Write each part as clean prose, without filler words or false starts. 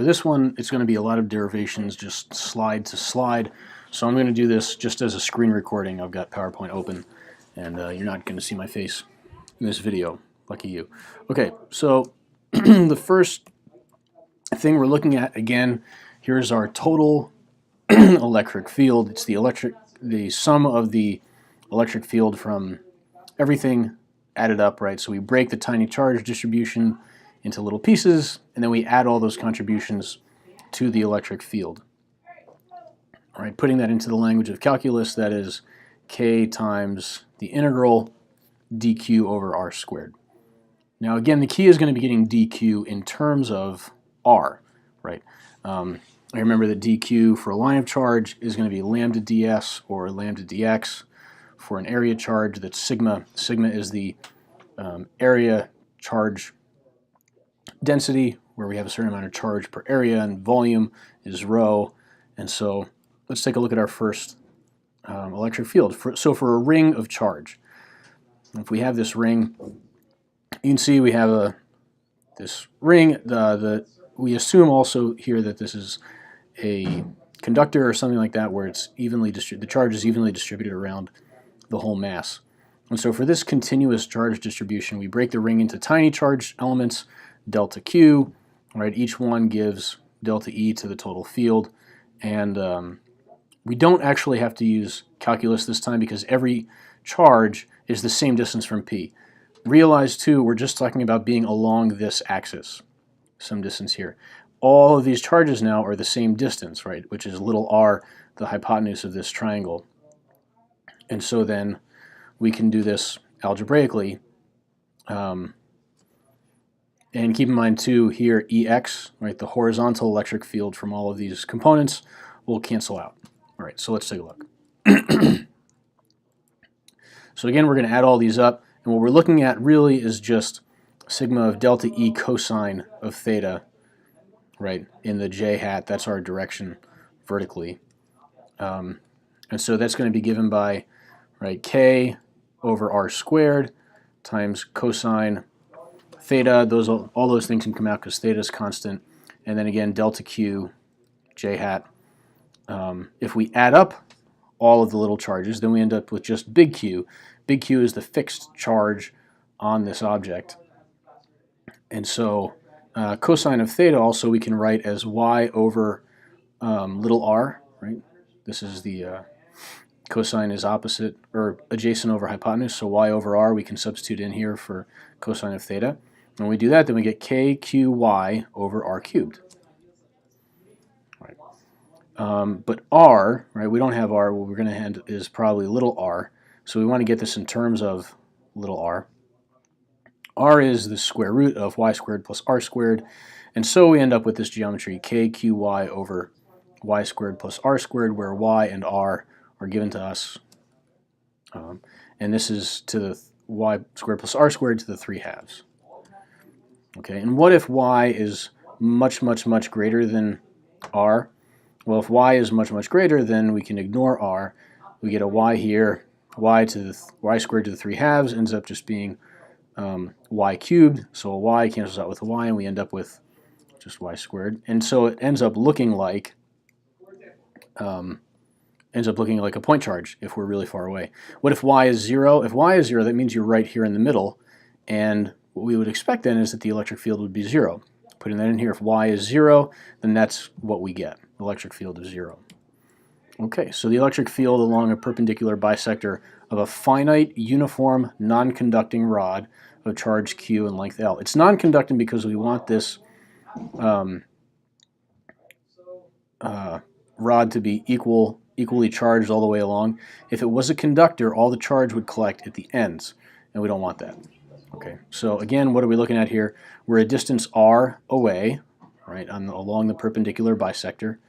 for this one, it's going to be a lot of derivations, just slide to slide. So I'm going to do this just as a screen recording. I've got PowerPoint open, and you're not going to see my face in this video. Lucky you. Okay, so the first thing we're looking at, again, here's our total electric field. It's the sum of the electric field from everything added up, right? So we break the tiny charge distribution into little pieces, and then we add all those contributions to the electric field. All right, putting that into the language of calculus, that is k times the integral dq over r squared. Now again, the key is going to be getting dq in terms of r, right? I remember that dq for a line of charge is going to be lambda ds or lambda dx. For an area charge, that's sigma. Sigma is the area charge density, where we have a certain amount of charge per area, and volume is rho. And so let's take a look at our first electric field. So for a ring of charge, if we have this ring, you can see we have this ring. We assume also here that this is a conductor or something like that, where it's the charge is evenly distributed around the whole mass. And so for this continuous charge distribution, we break the ring into tiny charge elements, delta Q, right? Each one gives delta E to the total field. And we don't actually have to use calculus this time because every charge is the same distance from P. Realize too, we're just talking about being along this axis, some distance here. All of these charges now are the same distance, right? Which is little r, the hypotenuse of this triangle. And so then we can do this algebraically. And keep in mind too, here Ex, right, the horizontal electric field from all of these components will cancel out. All right, so let's take a look. So again, we're going to add all these up, and what we're looking at really is just sigma of delta E cosine of theta, right, in the j hat. That's our direction vertically. And so that's going to be given by, right, k over r squared times cosine theta. All those things can come out because theta is constant. And then again, delta q j hat. If we add up all of the little charges, then we end up with just big Q. Big Q is the fixed charge on this object. And so cosine of theta also we can write as y over little r, right? This is the cosine is opposite or adjacent over hypotenuse, so y over r we can substitute in here for cosine of theta. When we do that, then we get kqy over r cubed. Right. But r, right, we don't have r, what we're going to hand is probably little r, so we want to get this in terms of little r. R is the square root of y squared plus r squared, and so we end up with this geometry kqy over y squared plus r squared, where y and r are given to us, and this is to the y squared plus r squared to the 3/2. Okay, and what if y is much, much, much greater than r? Well, if y is much, much greater, then we can ignore r. We get a y here, y squared to the 3/2 ends up just being y cubed, so a y cancels out with a y, and we end up with just y squared. And so it ends up looking like a point charge if we're really far away. What if y is 0? If y is 0, that means you're right here in the middle, and what we would expect then is that the electric field would be 0. Putting that in here, if y is 0, then that's what we get, electric field of 0. Okay, so the electric field along a perpendicular bisector of a finite, uniform, non-conducting rod of charge q and length L. It's non-conducting because we want this rod to be equally charged all the way along. If it was a conductor, all the charge would collect at the ends, and we don't want that. Okay, so again, what are we looking at here? We're a distance r away, right, along the perpendicular bisector,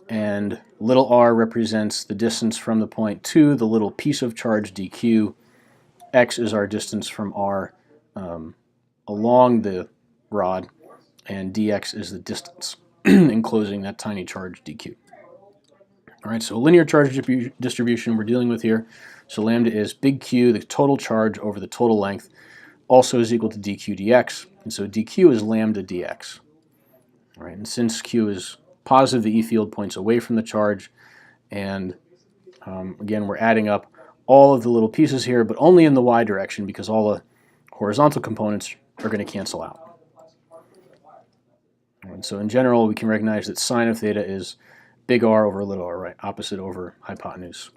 and little r represents the distance from the point to the little piece of charge dq. X is our distance from r along the rod, and dx is the distance enclosing that tiny charge dq. All right, so linear charge distribution we're dealing with here. So lambda is big Q, the total charge over the total length, also is equal to dq dx. And so dq is lambda dx. All right, and since Q is positive, the E field points away from the charge, and again, we're adding up all of the little pieces here, but only in the y direction because all the horizontal components are going to cancel out. And so in general, we can recognize that sine of theta is big R over little r, right? Opposite over hypotenuse.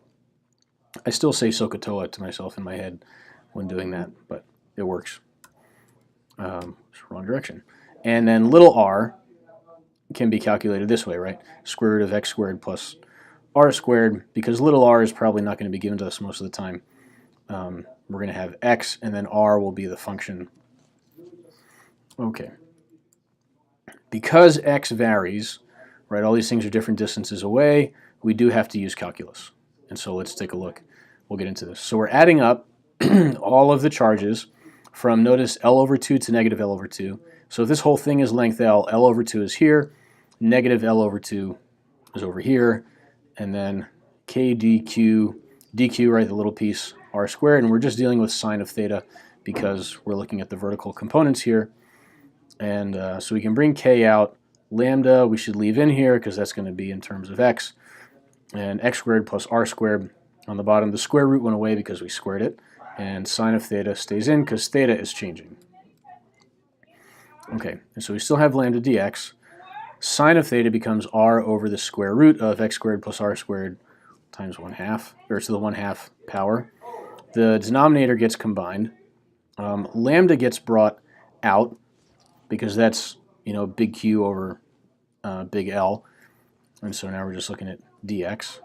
I still say SOHCAHTOA to myself in my head when doing that, but it works. Wrong direction. And then little r can be calculated this way, right? Square root of x squared plus r squared, because little r is probably not going to be given to us most of the time. We're going to have x, and then r will be the function. Okay. Because x varies, right, all these things are different distances away, we do have to use calculus. And so let's take a look. We'll get into this. So we're adding up all of the charges from, notice, L over 2 to negative L over 2. So if this whole thing is length L, L over 2 is here, negative L over 2 is over here, and then k dq, dq, right, the little piece, r squared, and we're just dealing with sine of theta because we're looking at the vertical components here. And so we can bring k out. Lambda we should leave in here because that's going to be in terms of x. And x squared plus r squared on the bottom. The square root went away because we squared it. And sine of theta stays in because theta is changing. Okay, and so we still have lambda dx. Sine of theta becomes r over the square root of x squared plus r squared times 1/2, or to the 1/2 power. The denominator gets combined. Lambda gets brought out because that's, you know, big Q over big L. And so now we're just looking at dx.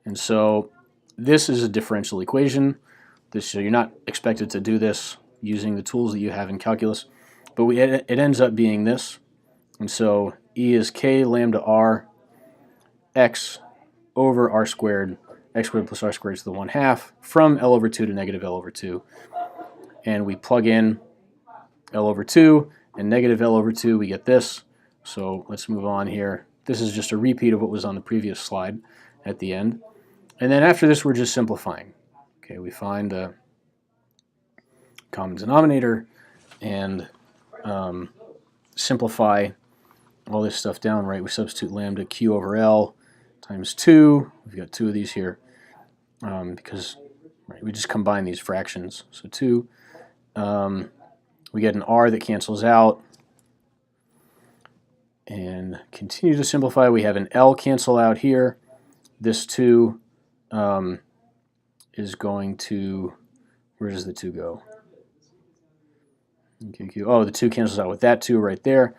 And so this is a differential equation. So you're not expected to do this using the tools that you have in calculus, but it ends up being this. And so E is k lambda r x over r squared, x squared plus r squared to the 1/2 from L over 2 to negative L over 2. And we plug in L over 2 and negative L over 2, we get this. So let's move on here. This is just a repeat of what was on the previous slide at the end. And then after this, we're just simplifying. Okay, we find the common denominator and simplify all this stuff down, right? We substitute lambda q over L times 2. We've got 2 of these here because right, we just combine these fractions. So 2. We get an r that cancels out. And continue to simplify. We have an L cancel out here. This 2 is going to, where does the 2 go? QQ. Oh, the 2 cancels out with that 2 right there.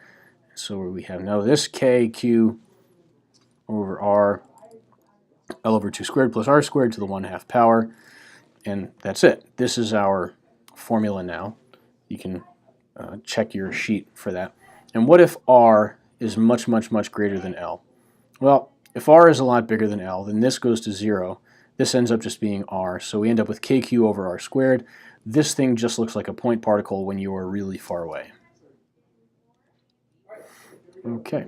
So we have now this k q over r L over 2 squared plus r squared to the 1/2 power. And that's it. This is our formula now. You can check your sheet for that. And what if r is much, much, much greater than L? Well, if r is a lot bigger than L, then this goes to 0. This ends up just being r, so we end up with kq over r squared. This thing just looks like a point particle when you are really far away. Okay.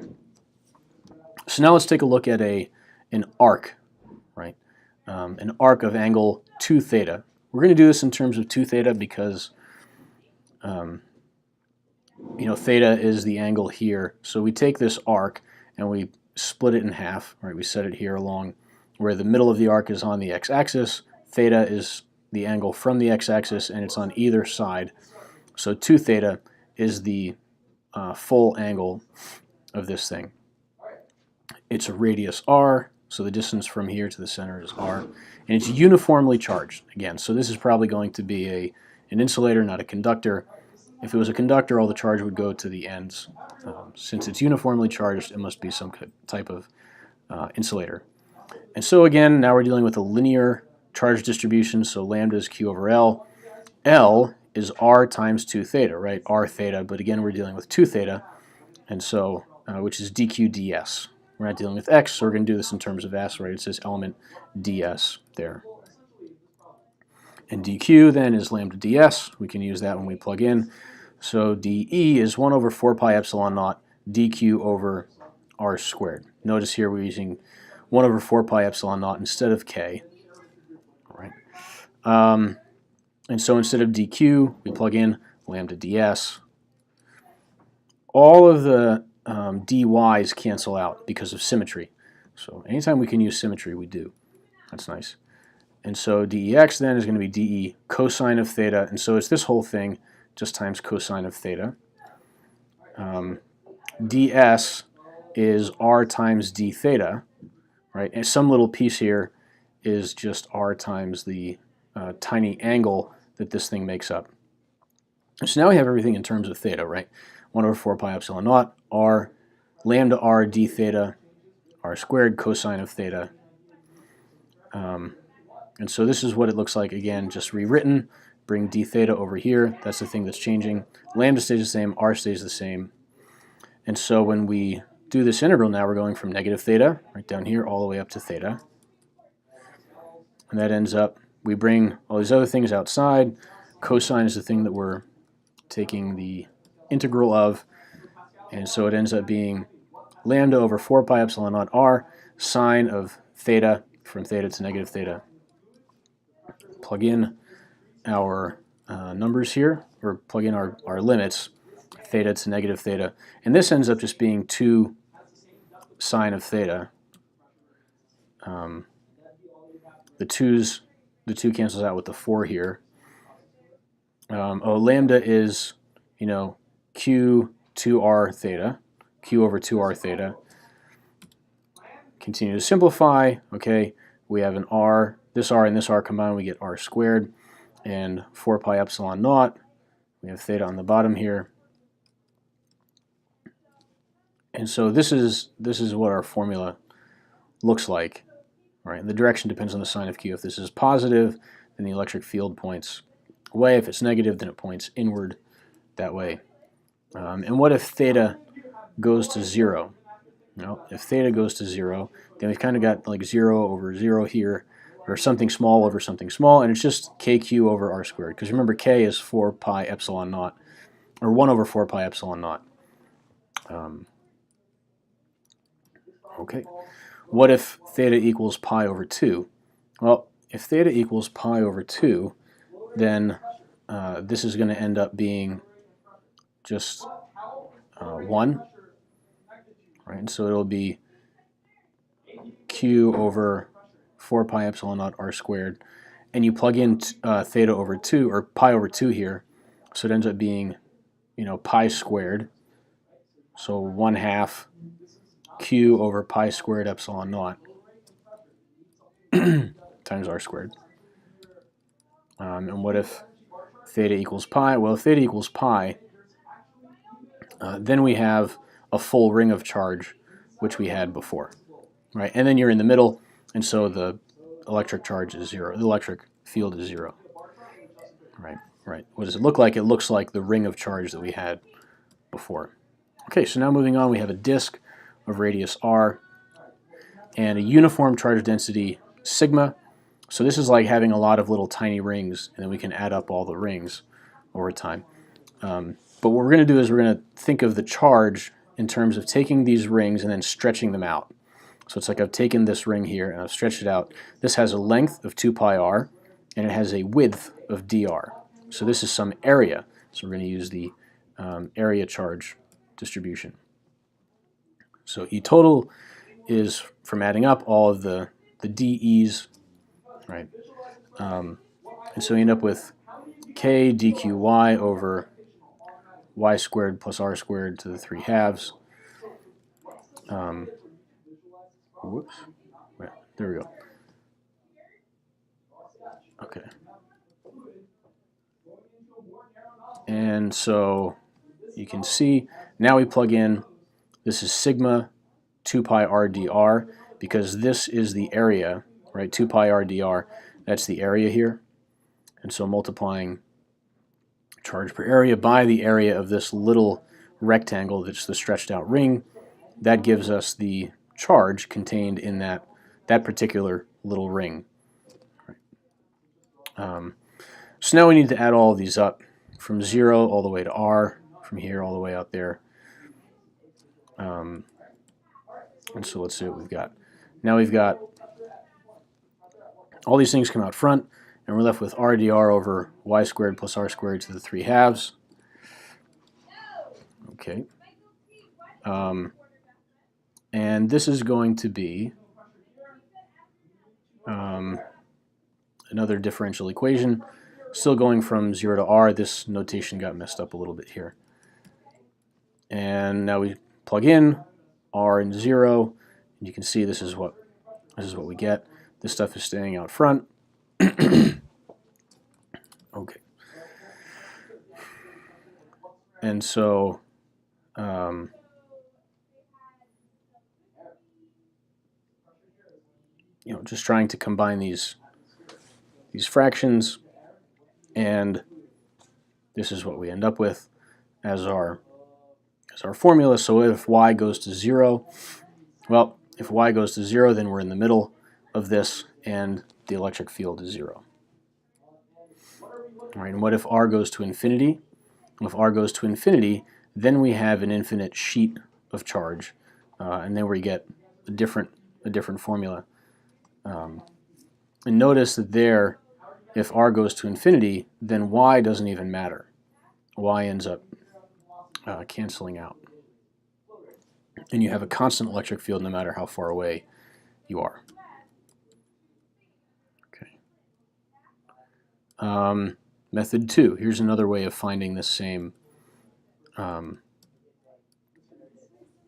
So now let's take a look at an arc, right? An arc of angle 2 theta. We're going to do this in terms of 2 theta because you know, theta is the angle here. So we take this arc and we split it in half, right? We set it here along where the middle of the arc is on the x-axis. Theta is the angle from the x-axis and it's on either side. So 2 theta is the full angle of this thing. It's a radius r, so the distance from here to the center is r. And it's uniformly charged, again. So this is probably going to be an insulator, not a conductor. If it was a conductor, all the charge would go to the ends. Since it's uniformly charged, it must be some type of insulator. And so again, now we're dealing with a linear charge distribution, so lambda is q over L. L is r times 2 theta, right? R theta, but again, we're dealing with 2 theta, and so, which is dq ds. We're not dealing with x, so we're going to do this in terms of s, right? It says element ds there. And dq then is lambda ds. We can use that when we plug in. So dE is 1 over 4 pi epsilon naught dq over r squared. Notice here we're using 1 over 4 pi epsilon naught instead of k. All right. And so instead of dq, we plug in lambda ds. All of the dy's cancel out because of symmetry. So anytime we can use symmetry, we do. That's nice. And so dEx then is going to be dE cosine of theta, and so it's this whole thing just times cosine of theta. ds is r times d theta, right? And some little piece here is just r times the tiny angle that this thing makes up. So now we have everything in terms of theta, right? 1 over 4 pi epsilon naught, r, lambda r d theta, r squared cosine of theta. And so this is what it looks like, again, just rewritten. Bring d theta over here. That's the thing that's changing. Lambda stays the same, r stays the same. And so when we do this integral now, we're going from negative theta, right down here, all the way up to theta. And that ends up, we bring all these other things outside. Cosine is the thing that we're taking the integral of. And so it ends up being lambda over 4 pi epsilon naught r, sine of theta, from theta to negative theta. Plug in our numbers here, or plug in our limits, theta to negative theta. And this ends up just being 2 sine of theta. The 2 cancels out with the 4 here. Lambda is, q 2r theta, q over 2r theta. Continue to simplify. Okay, we have an r, this r and this r combined, we get r squared, and 4 pi epsilon naught. We have theta on the bottom here. And so this is what our formula looks like. Right? The direction depends on the sign of q. If this is positive, then the electric field points away. If it's negative, then it points inward that way. And what if theta goes to 0? If theta goes to 0, then we've kind of got like 0 over 0 here, or something small over something small, and it's just kq over r squared. Because remember, k is 4 pi epsilon naught, or 1 over 4 pi epsilon naught. Okay. What if theta equals pi over 2? Well, if theta equals pi over 2, then this is going to end up being just 1. Right? And so it'll be q over 4 pi epsilon naught r squared. And you plug in theta over 2, or pi over 2 here, so it ends up being, pi squared. So 1/2 q over pi squared epsilon naught times r squared. And what if theta equals pi? Well, if theta equals pi, then we have a full ring of charge, which we had before, right? And then you're in the middle, and so the electric charge is 0. The electric field is 0. Right, right. What does it look like? It looks like the ring of charge that we had before. Okay, so now moving on, we have a disk of radius r and a uniform charge density sigma. So this is like having a lot of little tiny rings, and then we can add up all the rings over time. But what we're going to do is we're going to think of the charge in terms of taking these rings and then stretching them out. So it's like I've taken this ring here and I've stretched it out. This has a length of 2 pi r, and it has a width of dr. So this is some area. So we're going to use the area charge distribution. So E total is from adding up all of the dE's, right? And so we end up with k dqy over y squared plus r squared to the 3/2. Whoops. Wait, there we go. Okay. And so you can see now we plug in, this is sigma 2 pi r dr, because this is the area, right? 2 pi r dr, that's the area here. And so multiplying charge per area by the area of this little rectangle that's the stretched out ring, that gives us the charge contained in that particular little ring. So now we need to add all of these up from 0 all the way to r, from here all the way out there. And so let's see what we've got. Now we've got all these things come out front, and we're left with r dr over y squared plus r squared to the 3/2. Okay. And this is going to be another differential equation, still going from 0 to r. This notation got messed up a little bit here. And now we plug in r and 0, and you can see this is what we get. This stuff is staying out front. Okay. And so just trying to combine these fractions, and this is what we end up with as our formula. So if y goes to 0, well, if y goes to 0, then we're in the middle of this, and the electric field is 0. All right, and what if r goes to infinity? Well, if r goes to infinity, then we have an infinite sheet of charge, and then we get a different formula. And notice that there, if r goes to infinity, then y doesn't even matter. Y ends up canceling out. And you have a constant electric field no matter how far away you are. Okay. Method 2. Here's another way of finding this same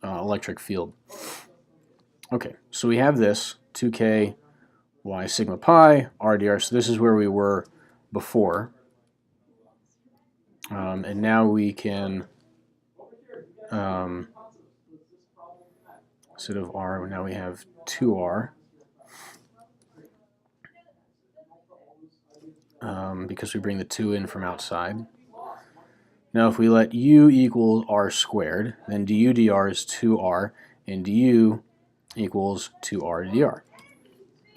electric field. Okay, so we have this 2k y sigma pi r dr. So this is where we were before. And now we can, instead of r, now we have 2r. Because we bring the 2 in from outside. Now if we let u equal r squared, then du dr is 2r, and du equals 2r dr.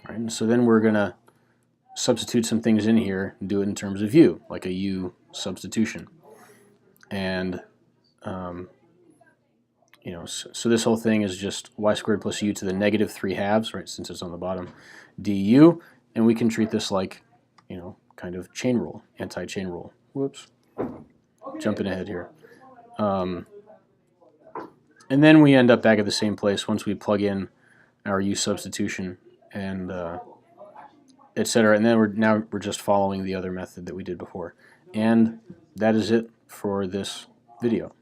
Right, and so then we're going to substitute some things in here and do it in terms of u, like a u substitution. And so this whole thing is just y squared plus u to the negative 3/2, right, since it's on the bottom, du, and we can treat this like, kind of chain rule, anti-chain rule. Whoops, jumping ahead here. And then we end up back at the same place once we plug in our u substitution and etc. And then we're just following the other method that we did before. And that is it for this video.